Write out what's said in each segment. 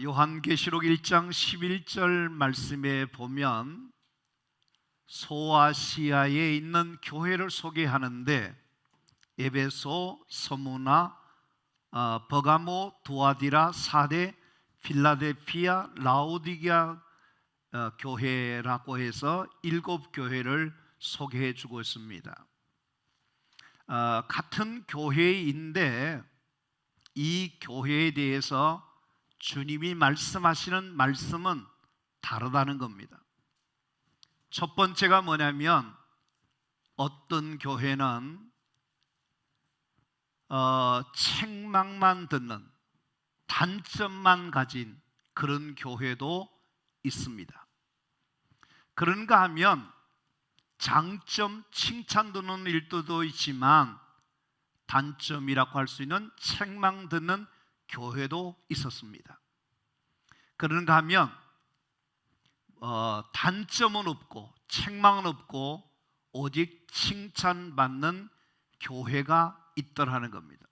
요한계시록 1장 11절 말씀에 보면 소아시아에 있는 교회를 소개하는데 에베소, 스무나, 버가모, 두아디라, 사데, 필라델피아, 라오디게아 교회라고 해서 7교회를 소개해 주고 있습니다. 같은 교회인데 이 교회에 대해서 주님이 말씀하시는 말씀은 다르다는 겁니다. 첫 번째가 뭐냐면 어떤 교회는 책망만 듣는, 단점만 가진 그런 교회도 있습니다. 그런가 하면 장점, 칭찬 듣는 일도 있지만 단점이라고 할 수 있는 책망 듣는 교회도 있었습니다. 그런가 하면 단점은 없고 책망은 없고 오직 칭찬받는 교회가 있더라는 겁니다.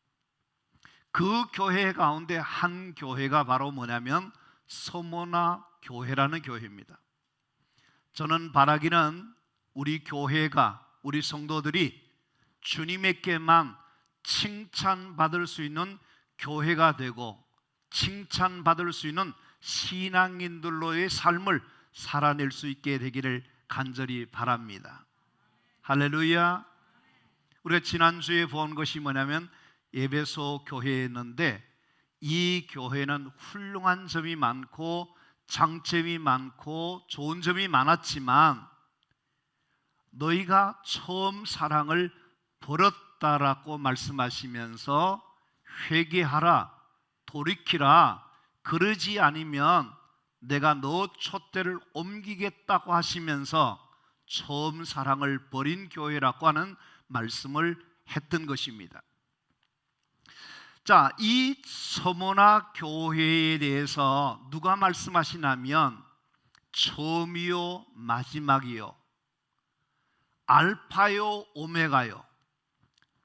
그 교회 가운데 한 교회가 바로 뭐냐면 서모나 교회라는 교회입니다. 저는 바라기는 우리 교회가, 우리 성도들이 주님에게만 칭찬받을 수 있는 교회가 되고 칭찬받을 수 있는 신앙인들로의 삶을 살아낼 수 있게 되기를 간절히 바랍니다. 할렐루야. 우리가 지난주에 본 것이 뭐냐면 에베소 교회였는데 이 교회는 훌륭한 점이 많고 장점이 많고 좋은 점이 많았지만 너희가 처음 사랑을 버렸다라고 말씀하시면서 회개하라, 돌이키라, 그러지 않으면 내가 너 촛대를 옮기겠다고 하시면서 처음 사랑을 버린 교회라고 하는 말씀을 했던 것입니다. 자, 이 서모나 교회에 대해서 누가 말씀하시냐면 처음이요 마지막이요 알파요 오메가요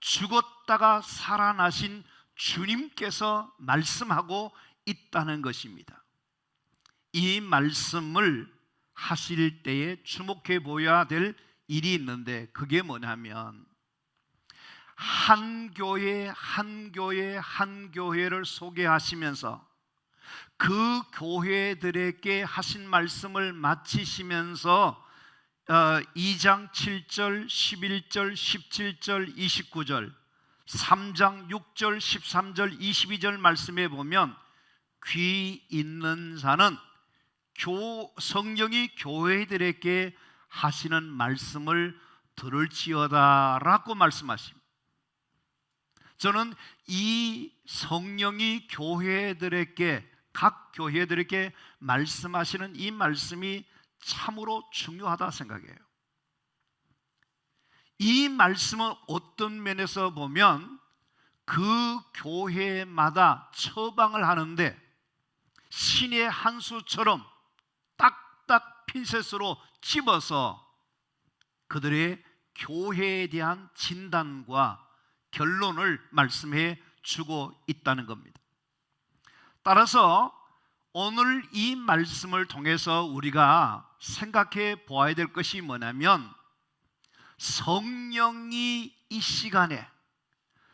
죽었다가 살아나신 주님께서 말씀하고 있다는 것입니다. 이 말씀을 하실 때에 주목해 보아야 될 일이 있는데 그게 뭐냐면 한 교회 한 교회 한 교회를 소개하시면서 그 교회들에게 하신 말씀을 마치시면서 2장 7절, 11절, 17절, 29절, 3장 6절, 13절, 22절 말씀에 보면 귀 있는 자는 성령이 교회들에게 하시는 말씀을 들을지어다 라고 말씀하십니다. 저는 이 성령이 교회들에게, 각 교회들에게 말씀하시는 이 말씀이 참으로 중요하다 생각해요. 이 말씀은 어떤 면에서 보면 그 교회마다 처방을 하는데 신의 한 수처럼 딱딱 핀셋으로 집어서 그들의 교회에 대한 진단과 결론을 말씀해 주고 있다는 겁니다. 따라서 오늘 이 말씀을 통해서 우리가 생각해 보아야 될 것이 뭐냐면 성령이 이 시간에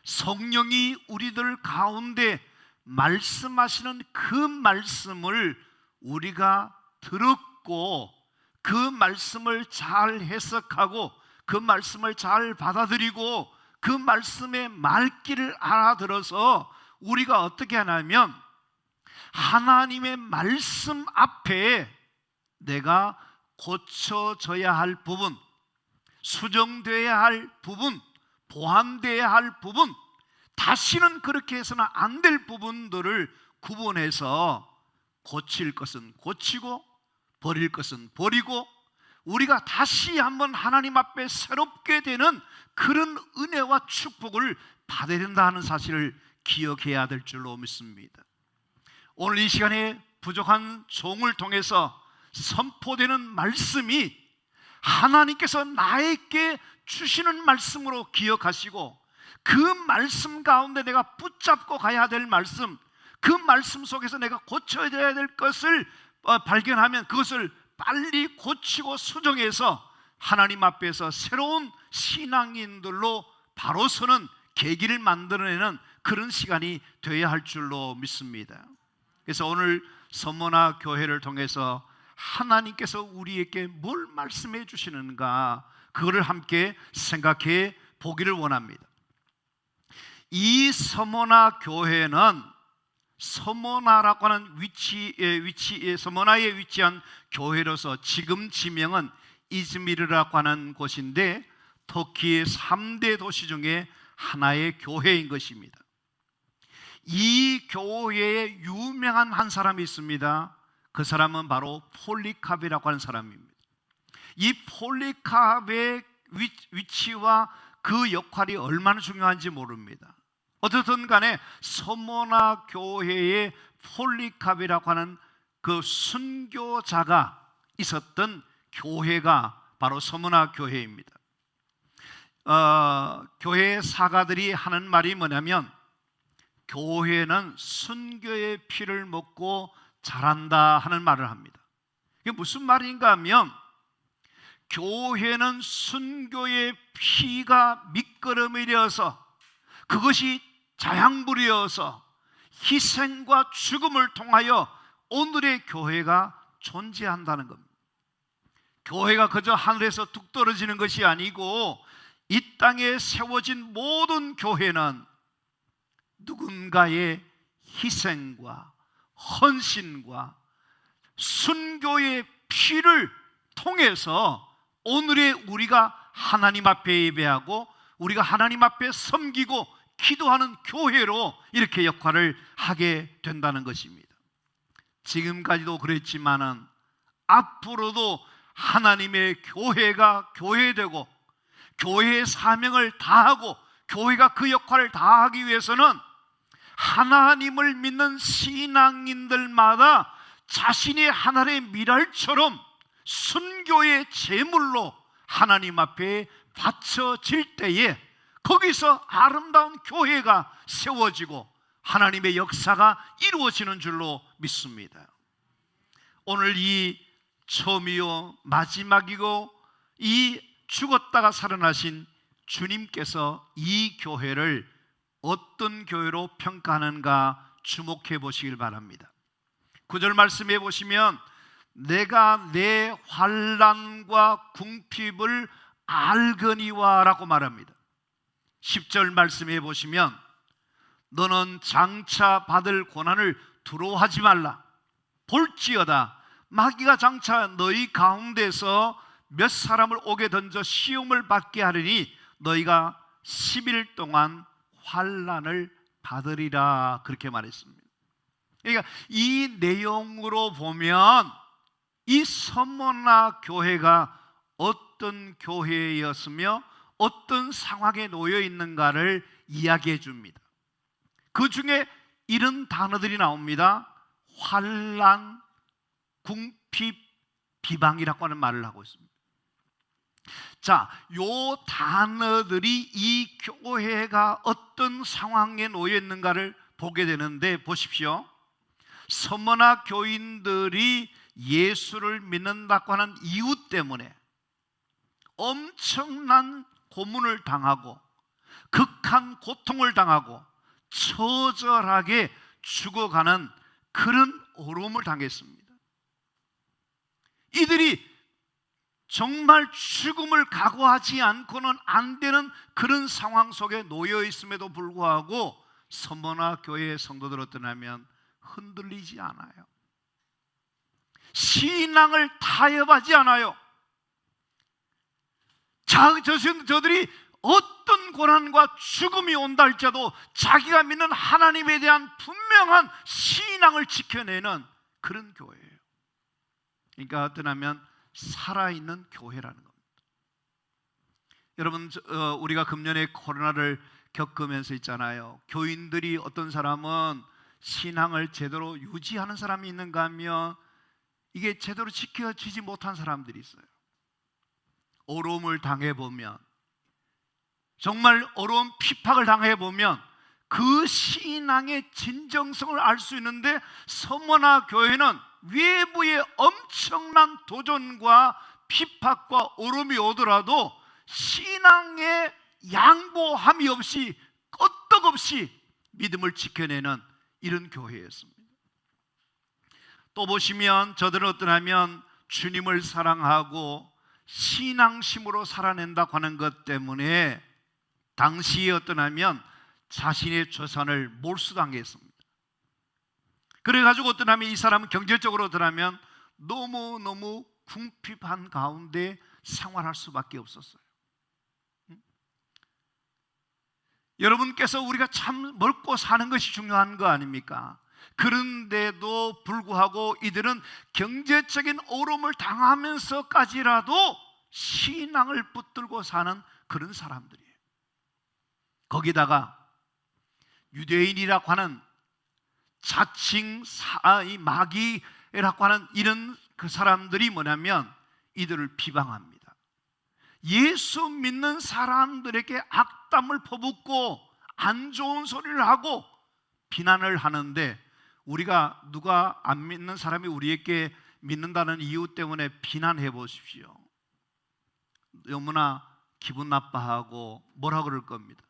성령이 우리들 가운데 말씀하시는 그 말씀을 우리가 들었고 그 말씀을 잘 해석하고 그 말씀을 잘 받아들이고 그 말씀의 말귀를 알아들어서 우리가 어떻게 하냐면 하나님의 말씀 앞에 내가 고쳐져야 할 부분, 수정되어야 할 부분, 보완되어야 할 부분, 다시는 그렇게 해서는 안 될 부분들을 구분해서 고칠 것은 고치고 버릴 것은 버리고 우리가 다시 한번 하나님 앞에 새롭게 되는 그런 은혜와 축복을 받아야 된다는 사실을 기억해야 될 줄로 믿습니다. 오늘 이 시간에 부족한 종을 통해서 선포되는 말씀이 하나님께서 나에게 주시는 말씀으로 기억하시고 그 말씀 가운데 내가 붙잡고 가야 될 말씀, 그 말씀 속에서 내가 고쳐야 될 것을 발견하면 그것을 빨리 고치고 수정해서 하나님 앞에서 새로운 신앙인들로 바로 서는 계기를 만들어내는 그런 시간이 되어야 할 줄로 믿습니다. 그래서 오늘 서머나 교회를 통해서 하나님께서 우리에게 뭘 말씀해 주시는가, 그거를 함께 생각해 보기를 원합니다. 이 서머나 교회는 서머나라고 하는 서머나에 위치한 교회로서 지금 지명은 이즈미르라고 하는 곳인데 터키의 3대 도시 중에 하나의 교회인 것입니다. 이 교회에 유명한 한 사람이 있습니다. 그 사람은 바로 폴리캅이라고 하는 사람입니다. 이 폴리캅의 위치와 그 역할이 얼마나 중요한지 모릅니다. 어떻든 간에 서머나 교회에 폴리캅이라고 하는 그 순교자가 있었던 교회가 바로 서머나 교회입니다. 교회 사가들이 하는 말이 뭐냐면 교회는 순교의 피를 먹고 자란다 하는 말을 합니다. 이게 무슨 말인가 하면 교회는 순교의 피가 밑거름이 되어서 그것이 자양불이어서 희생과 죽음을 통하여 오늘의 교회가 존재한다는 겁니다. 교회가 그저 하늘에서 뚝 떨어지는 것이 아니고 이 땅에 세워진 모든 교회는 누군가의 희생과 헌신과 순교의 피를 통해서 오늘의 우리가 하나님 앞에 예배하고 우리가 하나님 앞에 섬기고 기도하는 교회로 이렇게 역할을 하게 된다는 것입니다. 지금까지도 그랬지만은 앞으로도 하나님의 교회가 교회되고 교회의 사명을 다하고 교회가 그 역할을 다하기 위해서는 하나님을 믿는 신앙인들마다 자신이 하늘의 미랄처럼 순교의 제물로 하나님 앞에 바쳐질 때에 거기서 아름다운 교회가 세워지고 하나님의 역사가 이루어지는 줄로 믿습니다. 오늘 이 처음이요 마지막이고 이 죽었다가 살아나신 주님께서 이 교회를 어떤 교회로 평가하는가 주목해 보시길 바랍니다. 9절 말씀해 보시면 내가 내 환난과 궁핍을 알거니와 라고 말합니다. 10절 말씀해 보시면 너는 장차 받을 고난을 두려워하지 말라. 볼지어다 마귀가 장차 너희 가운데서 몇 사람을 옥에 던져 시험을 받게 하리니 너희가 10일 동안 환난을 받으리라. 그렇게 말했습니다. 그러니까 이 내용으로 보면 이 서머나 교회가 어떤 교회였으며 어떤 상황에 놓여 있는가를 이야기해 줍니다. 그 중에 이런 단어들이 나옵니다. 환난, 궁핍, 비방이라고 하는 말을 하고 있습니다. 자, 요 단어들이 이 교회가 어떤 상황에 놓여 있는가를 보게 되는데 보십시오. 서머나 교인들이 예수를 믿는다고 하는 이유 때문에 엄청난 고문을 당하고 극한 고통을 당하고 처절하게 죽어가는 그런 어려움을 당했습니다. 이들이 정말 죽음을 각오하지 않고는 안 되는 그런 상황 속에 놓여 있음에도 불구하고 서머나 교회의 성도들 어떠냐면 흔들리지 않아요. 신앙을 타협하지 않아요. 저들이 어떤 고난과 죽음이 온다 할지라도 자기가 믿는 하나님에 대한 분명한 신앙을 지켜내는 그런 교회예요. 그러니까 어떠냐면 살아있는 교회라는 겁니다. 여러분, 우리가 금년에 코로나를 겪으면서 있잖아요. 교인들이 어떤 사람은 신앙을 제대로 유지하는 사람이 있는가 하면 이게 제대로 지켜지지 못한 사람들이 있어요. 어려움을 당해보면, 정말 어려운 핍박을 당해보면 그 신앙의 진정성을 알 수 있는데, 서머나 교회는 외부의 엄청난 도전과 핍박과 어려움이 오더라도 신앙의 양보함이 없이 끄떡없이 믿음을 지켜내는 이런 교회였습니다. 또 보시면 저들은 어떠냐면 주님을 사랑하고 신앙심으로 살아낸다고 하는 것 때문에 당시에 어떠냐면 자신의 재산을 몰수당했습니다. 그래가지고 어떠냐면 이 사람은 경제적으로 어떠냐면 너무너무 궁핍한 가운데 생활할 수밖에 없었어요. 여러분께서 우리가 참 먹고 사는 것이 중요한 거 아닙니까? 그런데도 불구하고 이들은 경제적인 어려움을 당하면서까지라도 신앙을 붙들고 사는 그런 사람들이에요. 거기다가 유대인이라고 하는 자칭 마귀라고 하는 이런 그 사람들이 뭐냐면 이들을 비방합니다. 예수 믿는 사람들에게 악담을 퍼붓고 안 좋은 소리를 하고 비난을 하는데, 우리가 누가 안 믿는 사람이 우리에게 믿는다는 이유 때문에 비난해 보십시오. 너무나 기분 나빠하고 뭐라 그럴 겁니다.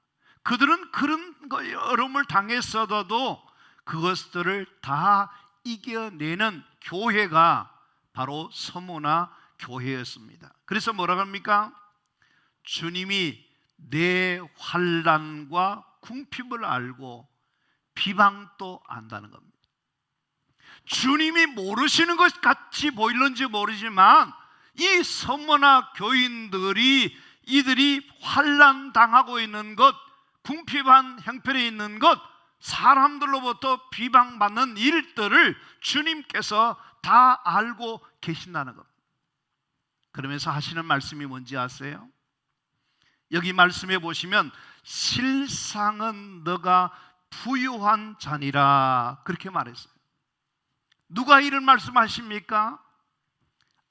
그들은 그런 어려움을 당했어도 그것들을 다 이겨내는 교회가 바로 서머나 교회였습니다. 그래서 뭐라고 합니까? 주님이 내 환난과 궁핍을 알고 비방도 안다는 겁니다. 주님이 모르시는 것 같이 보일는지 모르지만 이 서머나 교인들이 이들이 환난 당하고 있는 것, 궁핍한 형편에 있는 것, 사람들로부터 비방받는 일들을 주님께서 다 알고 계신다는 겁니다. 그러면서 하시는 말씀이 뭔지 아세요? 여기 말씀해 보시면 실상은 너가 부유한 자니라 그렇게 말했어요. 누가 이런 말씀하십니까?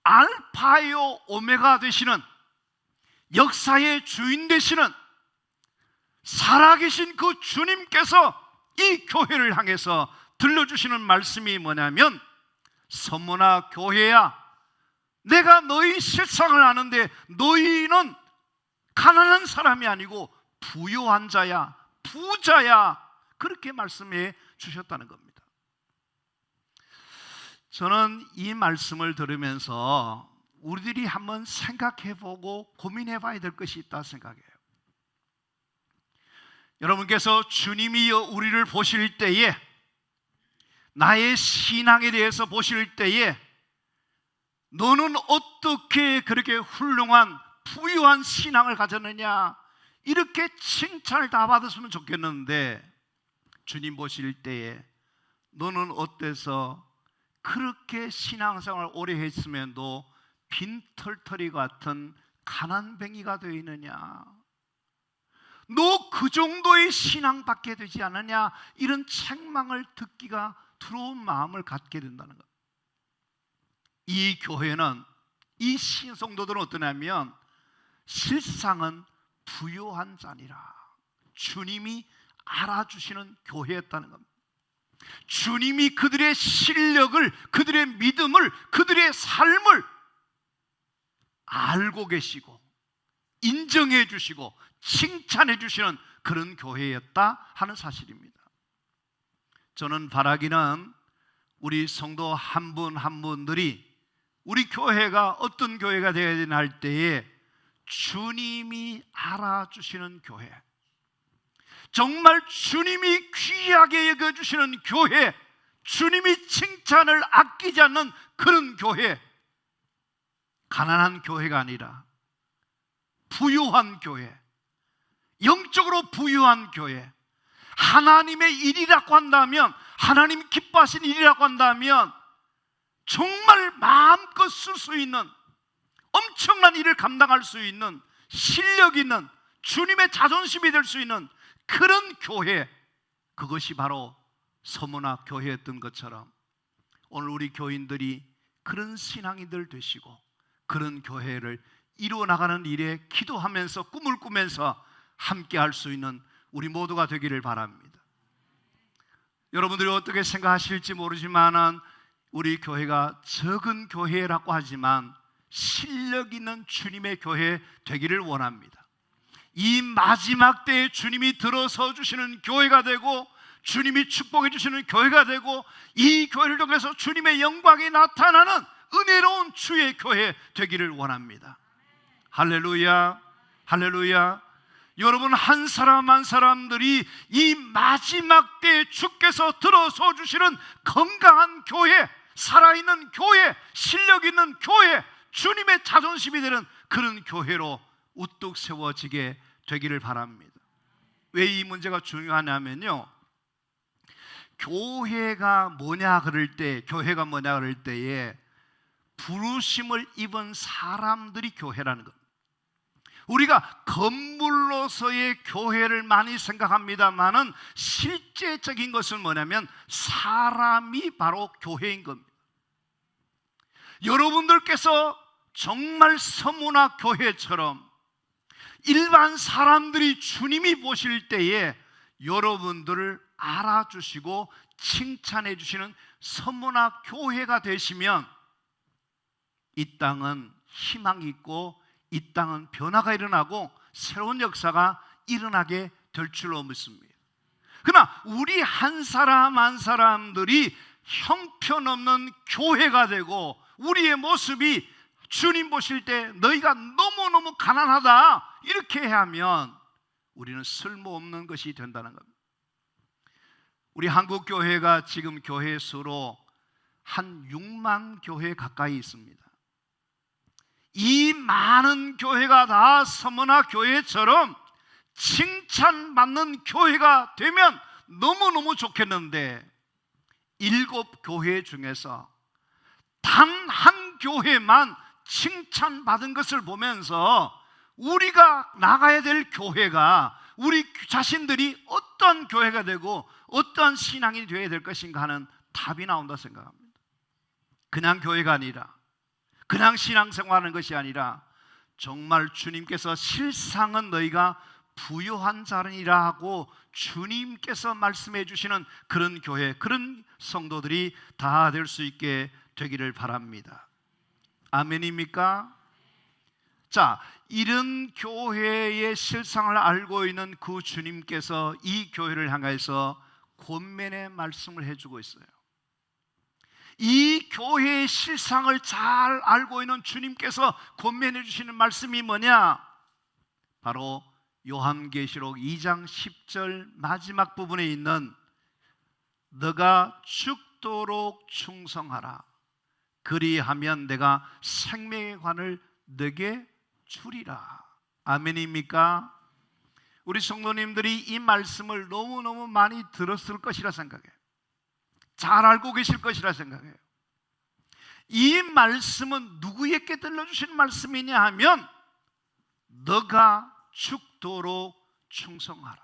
알파요 오메가 되시는, 역사의 주인 되시는 살아계신 그 주님께서 이 교회를 향해서 들려주시는 말씀이 뭐냐면, 서머나 교회야, 내가 너희 실상을 아는데 너희는 가난한 사람이 아니고 부유한 자야, 부자야, 그렇게 말씀해 주셨다는 겁니다. 저는 이 말씀을 들으면서 우리들이 한번 생각해보고 고민해봐야 될 것이 있다 생각해요. 여러분께서 주님이 우리를 보실 때에, 나의 신앙에 대해서 보실 때에 너는 어떻게 그렇게 훌륭한 부유한 신앙을 가졌느냐, 이렇게 칭찬을 다 받았으면 좋겠는데, 주님 보실 때에 너는 어때서 그렇게 신앙생활을 오래 했으면도 빈털터리 같은 가난뱅이가 되어 있느냐, 너 그 정도의 신앙밖에 되지 않느냐, 이런 책망을 듣기가 두려운 마음을 갖게 된다는 것. 이 교회는, 이 신성도들은 어떠냐면 실상은 부유한 자니라, 주님이 알아주시는 교회였다는 겁니다. 주님이 그들의 실력을, 그들의 믿음을, 그들의 삶을 알고 계시고 인정해 주시고 칭찬해 주시는 그런 교회였다 하는 사실입니다. 저는 바라기는 우리 성도 한 분 한 분들이 우리 교회가 어떤 교회가 되어야 되나 할 때에 주님이 알아주시는 교회, 정말 주님이 귀하게 여겨주시는 교회, 주님이 칭찬을 아끼지 않는 그런 교회, 가난한 교회가 아니라 부유한 교회, 영적으로 부유한 교회, 하나님의 일이라고 한다면, 하나님 기뻐하신 일이라고 한다면 정말 마음껏 쓸 수 있는, 엄청난 일을 감당할 수 있는 실력 있는, 주님의 자존심이 될 수 있는 그런 교회, 그것이 바로 서머나 교회였던 것처럼 오늘 우리 교인들이 그런 신앙인들 되시고 그런 교회를 이루어 나가는 일에 기도하면서 꿈을 꾸면서 함께 할 수 있는 우리 모두가 되기를 바랍니다. 여러분들이 어떻게 생각하실지 모르지만은 우리 교회가 적은 교회라고 하지만 실력 있는 주님의 교회 되기를 원합니다. 이 마지막 때에 주님이 들어서 주시는 교회가 되고 주님이 축복해 주시는 교회가 되고 이 교회를 통해서 주님의 영광이 나타나는 은혜로운 주의 교회 되기를 원합니다. 할렐루야, 할렐루야. 여러분, 한 사람 한 사람들이 이 마지막 때에 주께서 들어서 주시는 건강한 교회, 살아있는 교회, 실력 있는 교회, 주님의 자존심이 되는 그런 교회로 우뚝 세워지게 되기를 바랍니다. 왜 이 문제가 중요하냐면요, 교회가 뭐냐 그럴 때에 부르심을 입은 사람들이 교회라는 것. 우리가 건물로서의 교회를 많이 생각합니다만은 실제적인 것은 뭐냐면 사람이 바로 교회인 겁니다. 여러분들께서 정말 서문화 교회처럼 일반 사람들이 주님이 보실 때에 여러분들을 알아주시고 칭찬해 주시는 서문화 교회가 되시면 이 땅은 희망이 있고 이 땅은 변화가 일어나고 새로운 역사가 일어나게 될 줄로 믿습니다. 그러나 우리 한 사람 한 사람들이 형편없는 교회가 되고 우리의 모습이 주님 보실 때 너희가 너무너무 가난하다 이렇게 하면 우리는 쓸모없는 것이 된다는 겁니다. 우리 한국 교회가 지금 교회 수로 한 6만 교회 가까이 있습니다. 이 많은 교회가 다 서문화 교회처럼 칭찬받는 교회가 되면 너무너무 좋겠는데 7교회 중에서 단 한 교회만 칭찬받은 것을 보면서 우리가 나가야 될 교회가 우리 자신들이 어떤 교회가 되고 어떤 신앙이 되어야 될 것인가 하는 답이 나온다 생각합니다. 그냥 교회가 아니라 그냥 신앙생활하는 것이 아니라 정말 주님께서 실상은 너희가 부요한 자니라 하고 주님께서 말씀해 주시는 그런 교회, 그런 성도들이 다 될 수 있게 되기를 바랍니다. 아멘입니까? 자, 이런 교회의 실상을 알고 있는 그 주님께서 이 교회를 향해서 권면의 말씀을 해주고 있어요. 이 교회의 실상을 잘 알고 있는 주님께서 권면해 주시는 말씀이 뭐냐? 바로 요한계시록 2장 10절 마지막 부분에 있는 너가 죽도록 충성하라. 그리하면 내가 생명의 관을 너에게 주리라. 아멘입니까? 우리 성도님들이 이 말씀을 너무너무 많이 들었을 것이라 생각해요. 잘 알고 계실 것이라 생각해요. 이 말씀은 누구에게 들려주신 말씀이냐 하면 너가 죽도록 충성하라.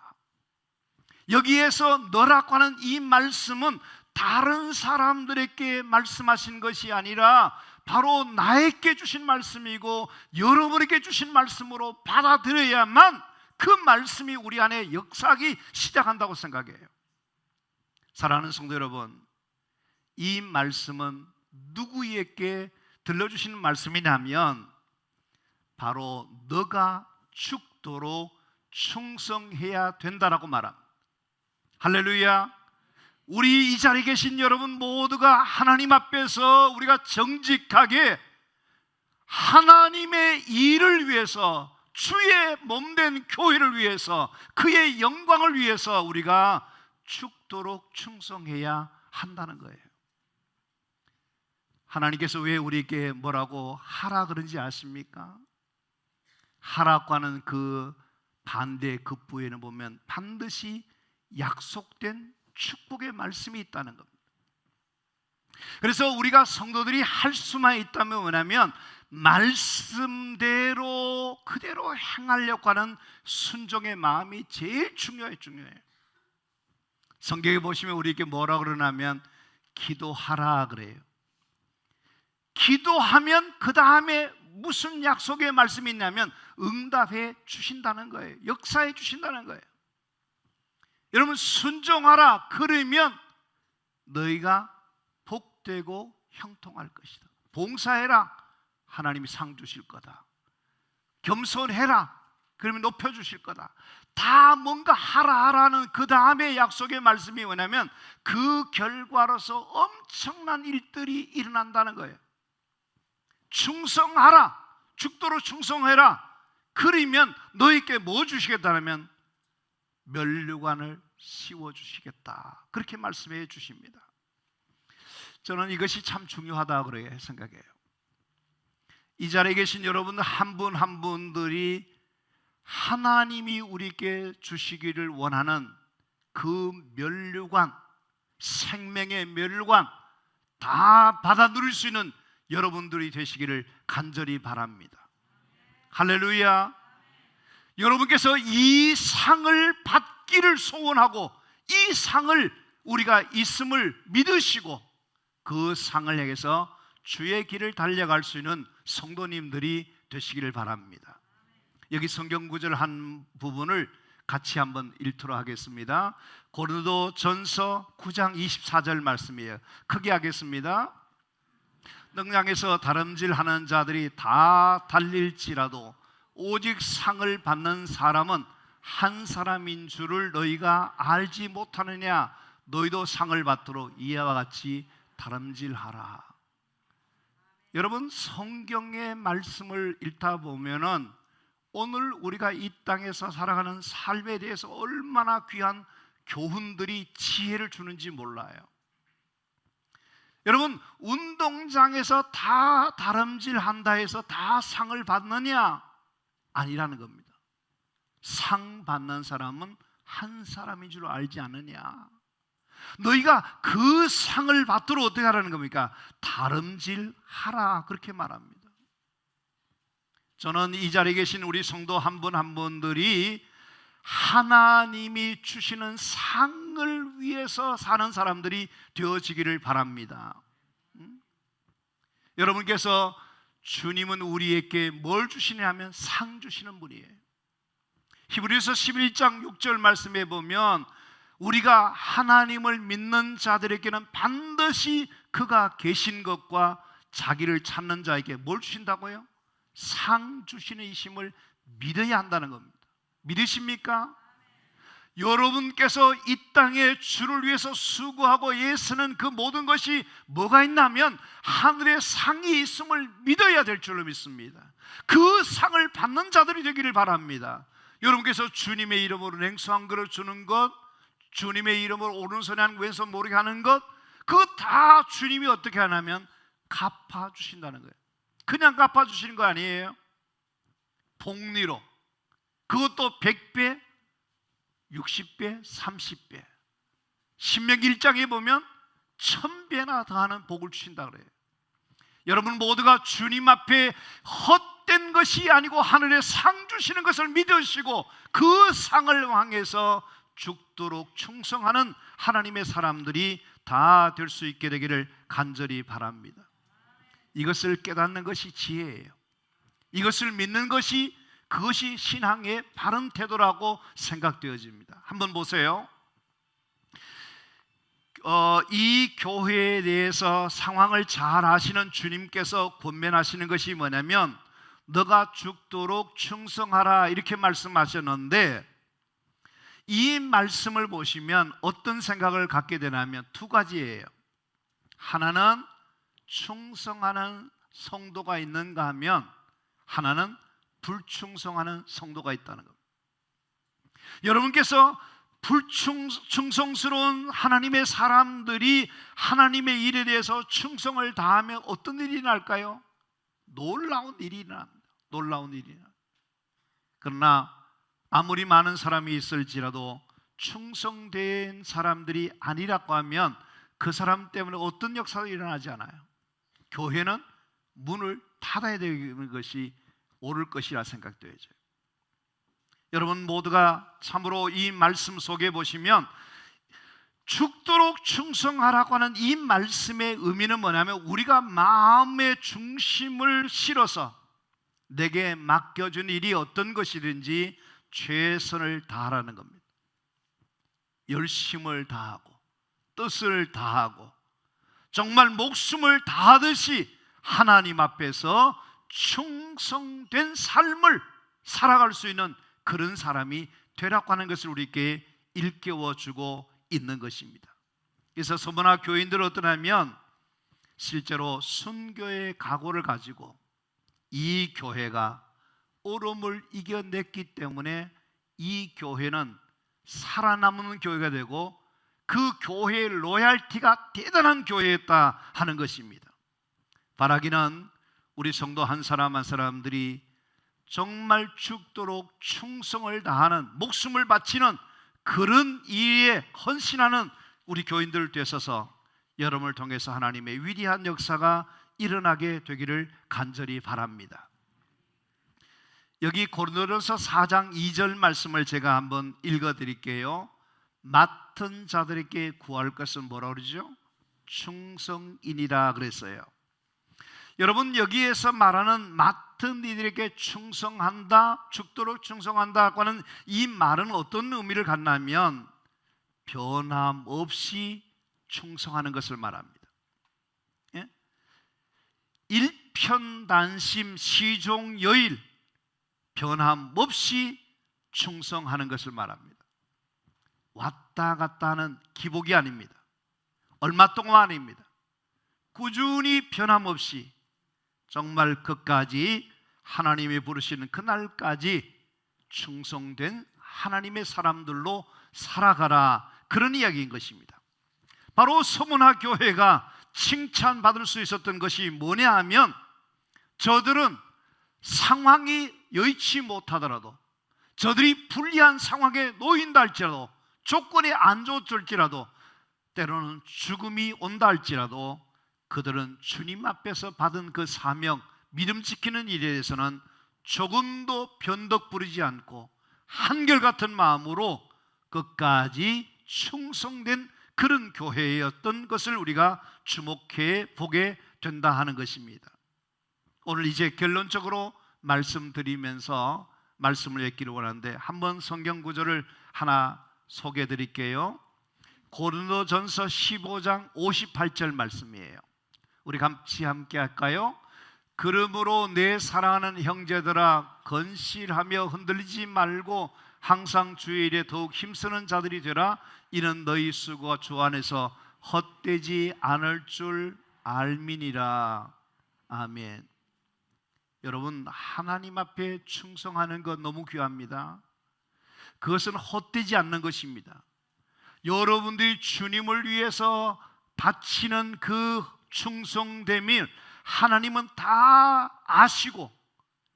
여기에서 너라고 하는 이 말씀은 다른 사람들에게 말씀하신 것이 아니라 바로 나에게 주신 말씀이고 여러분에게 주신 말씀으로 받아들여야만 그 말씀이 우리 안에 역사하기 시작한다고 생각해요. 사랑하는 성도 여러분, 이 말씀은 누구에게 들려주시는 말씀이냐면 바로 너가 죽도록 충성해야 된다라고 말합니다. 할렐루야. 우리 이 자리에 계신 여러분 모두가 하나님 앞에서 우리가 정직하게 하나님의 일을 위해서, 주의 몸된 교회를 위해서, 그의 영광을 위해서 우리가 죽도록 충성해야 한다는 거예요. 하나님께서 왜 우리에게 뭐라고 하라 그런지 아십니까? 하라과는 그 반대 급부에는 보면 반드시 약속된 축복의 말씀이 있다는 겁니다. 그래서 우리가 성도들이 할 수만 있다면 뭐냐면 말씀대로 그대로 행하려고 하는 순종의 마음이 제일 중요해요. 성경에 보시면 우리에게 뭐라 그러냐면 기도하라 그래요. 기도하면 그 다음에 무슨 약속의 말씀이 있냐면 응답해 주신다는 거예요. 역사해 주신다는 거예요. 여러분 순종하라 그러면 너희가 복되고 형통할 것이다. 봉사해라, 하나님이 상 주실 거다. 겸손해라, 그러면 높여주실 거다. 다 뭔가 하라는 그 다음에 약속의 말씀이 뭐냐면 그 결과로서 엄청난 일들이 일어난다는 거예요. 충성하라, 죽도록 충성해라. 그러면 너희께 뭐 주시겠다면 면류관을 씌워주시겠다, 그렇게 말씀해 주십니다. 저는 이것이 참 중요하다고 그렇게 생각해요. 이 자리에 계신 여러분 한 분 한 분들이 하나님이 우리에게 주시기를 원하는 그 면류관, 생명의 면류관 다 받아 누릴 수 있는 여러분들이 되시기를 간절히 바랍니다. 할렐루야. 여러분께서 이 상을 받기를 소원하고 이 상을 우리가 있음을 믿으시고 그 상을 향해서 주의 길을 달려갈 수 있는 성도님들이 되시기를 바랍니다. 여기 성경 구절 한 부분을 같이 한번 읽도록 하겠습니다. 고린도전서 9장 24절 말씀이에요. 크게 하겠습니다. 능량에서 다름질하는 자들이 다 달릴지라도 오직 상을 받는 사람은 한 사람인 줄을 너희가 알지 못하느냐. 너희도 상을 받도록 이와 같이 다름질하라. 여러분, 성경의 말씀을 읽다 보면은 오늘 우리가 이 땅에서 살아가는 삶에 대해서 얼마나 귀한 교훈들이 지혜를 주는지 몰라요. 여러분, 운동장에서 다 다름질한다 해서 다 상을 받느냐? 아니라는 겁니다. 상 받는 사람은 한 사람인 줄 알지 않느냐? 너희가 그 상을 받도록 어떻게 하라는 겁니까? 다름질하라, 그렇게 말합니다. 저는 이 자리에 계신 우리 성도 한 분 한 분들이 하나님이 주시는 상을 위해서 사는 사람들이 되어지기를 바랍니다. 여러분께서 주님은 우리에게 뭘 주시냐 하면 상 주시는 분이에요. 히브리서 11장 6절 말씀에 보면 우리가 하나님을 믿는 자들에게는 반드시 그가 계신 것과 자기를 찾는 자에게 뭘 주신다고요? 상 주시는 이심을 믿어야 한다는 겁니다. 믿으십니까? 여러분께서 이 땅에 주를 위해서 수고하고 애쓰는 그 모든 것이 뭐가 있냐면 하늘에 상이 있음을 믿어야 될 줄로 믿습니다. 그 상을 받는 자들이 되기를 바랍니다. 여러분께서 주님의 이름으로 냉수 한 그릇 주는 것, 주님의 이름으로 오른손에 한 왼손 모르게 하는 것, 그거 다 주님이 어떻게 하냐면 갚아주신다는 거예요. 그냥 갚아주시는 거 아니에요. 복리로, 그것도 100배, 60배, 30배. 신명기 1장에 보면 1000배나 더하는 복을 주신다 그래요. 여러분 모두가 주님 앞에 헛된 것이 아니고 하늘에 상 주시는 것을 믿으시고 그 상을 향해서 죽도록 충성하는 하나님의 사람들이 다 될 수 있게 되기를 간절히 바랍니다. 이것을 깨닫는 것이 지혜예요. 이것을 믿는 것이, 그것이 신앙의 바른 태도라고 생각되어집니다. 한번 보세요. 이 교회에 대해서 상황을 잘 아시는 주님께서 권면하시는 것이 뭐냐면 너가 죽도록 충성하라, 이렇게 말씀하셨는데 이 말씀을 보시면 어떤 생각을 갖게 되냐면 두 가지예요. 하나는 충성하는 성도가 있는가 하면 하나는 불충성하는 성도가 있다는 겁니다. 여러분께서 불충성스러운 하나님의 사람들이 하나님의 일에 대해서 충성을 다하면 어떤 일이 날까요? 놀라운 일이 납니다. 놀라운 일이 납니다. 그러나 아무리 많은 사람이 있을지라도 충성된 사람들이 아니라고 하면 그 사람 때문에 어떤 역사도 일어나지 않아요. 교회는 문을 닫아야 되는 것이 옳을 것이라 생각되어져요. 여러분 모두가 참으로 이 말씀 속에 보시면 죽도록 충성하라고 하는 이 말씀의 의미는 뭐냐면 우리가 마음의 중심을 실어서 내게 맡겨준 일이 어떤 것이든지 최선을 다하라는 겁니다. 열심을 다하고 뜻을 다하고 정말 목숨을 다하듯이 하나님 앞에서 충성된 삶을 살아갈 수 있는 그런 사람이 되라고 하는 것을 우리에게 일깨워주고 있는 것입니다. 그래서 서머나 교인들은 어떠냐면 실제로 순교의 각오를 가지고 이 교회가 어려움을 이겨냈기 때문에 이 교회는 살아남는 교회가 되고 그 교회의 로얄티가 대단한 교회였다 하는 것입니다. 바라기는 우리 성도 한 사람 한 사람들이 정말 죽도록 충성을 다하는, 목숨을 바치는 그런 일에 헌신하는 우리 교인들 되셔서 여러분을 통해서 하나님의 위대한 역사가 일어나게 되기를 간절히 바랍니다. 여기 고린도전서 4장 2절 말씀을 제가 한번 읽어드릴게요. 맡은 자들에게 구할 것은 뭐라 그러죠? 충성이니라 그랬어요. 여러분, 여기에서 말하는 맡은 이들에게 충성한다, 죽도록 충성한다 하는 이 말은 어떤 의미를 갖냐면 변함없이 충성하는 것을 말합니다. 예? 일편단심 시종여일 변함없이 충성하는 것을 말합니다. 왔다 갔다 하는 기복이 아닙니다. 얼마 동안 아닙니다. 꾸준히 변함없이 정말 끝까지 하나님이 부르시는 그날까지 충성된 하나님의 사람들로 살아가라, 그런 이야기인 것입니다. 바로 서문화 교회가 칭찬받을 수 있었던 것이 뭐냐 하면 저들은 상황이 여의치 못하더라도, 저들이 불리한 상황에 놓인다 할지라도, 조건이 안 좋을지라도, 때로는 죽음이 온다 할지라도 그들은 주님 앞에서 받은 그 사명, 믿음 지키는 일에 대해서는 조금도 변덕 부리지 않고 한결같은 마음으로 끝까지 충성된 그런 교회였던 것을 우리가 주목해 보게 된다 하는 것입니다. 오늘 이제 결론적으로 말씀드리면서 말씀을 맺기를 원하는데 한번 성경 구절을 하나 소개해 드릴게요. 고린도전서 15장 58절 말씀이에요. 우리 같이 함께 할까요? 그러므로 내 사랑하는 형제들아, 건실하며 흔들리지 말고 항상 주의 일에 더욱 힘쓰는 자들이 되라. 이는 너희 수고가 주 안에서 헛되지 않을 줄 알미니라. 아멘. 여러분, 하나님 앞에 충성하는 것 너무 귀합니다. 그것은 헛되지 않는 것입니다. 여러분들이 주님을 위해서 바치는 그 충성됨이 하나님은 다 아시고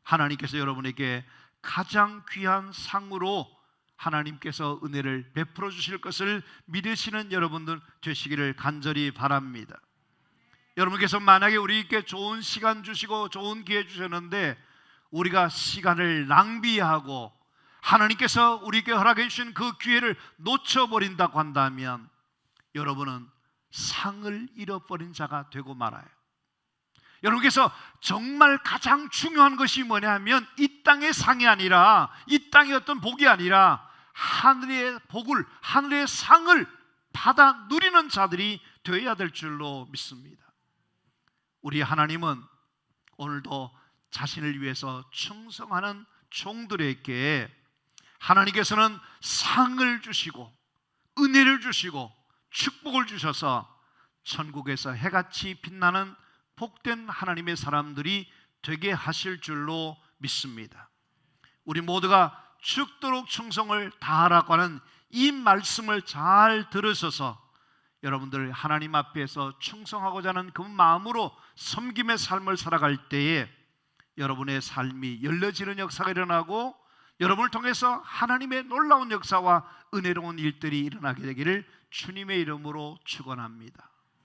하나님께서 여러분에게 가장 귀한 상으로 하나님께서 은혜를 베풀어 주실 것을 믿으시는 여러분들 되시기를 간절히 바랍니다. 여러분께서 만약에 우리에게 좋은 시간 주시고 좋은 기회 주셨는데 우리가 시간을 낭비하고 하나님께서 우리에게 허락해 주신 그 기회를 놓쳐버린다고 한다면 여러분은 상을 잃어버린 자가 되고 말아요. 여러분께서 정말 가장 중요한 것이 뭐냐면 이 땅의 상이 아니라, 이 땅의 어떤 복이 아니라 하늘의 복을, 하늘의 상을 받아 누리는 자들이 되어야 될 줄로 믿습니다. 우리 하나님은 오늘도 자신을 위해서 충성하는 종들에게 하나님께서는 상을 주시고 은혜를 주시고 축복을 주셔서 천국에서 해같이 빛나는 복된 하나님의 사람들이 되게 하실 줄로 믿습니다. 우리 모두가 죽도록 충성을 다하라고 하는 이 말씀을 잘 들으셔서 여러분들 하나님 앞에서 충성하고자 하는 그 마음으로 섬김의 삶을 살아갈 때에 여러분의 삶이 열려지는 역사가 일어나고 여러분을 통해서 하나님의 놀라운 역사와 은혜로운 일들이 일어나게 되기를 주님의 이름으로 축원합니다.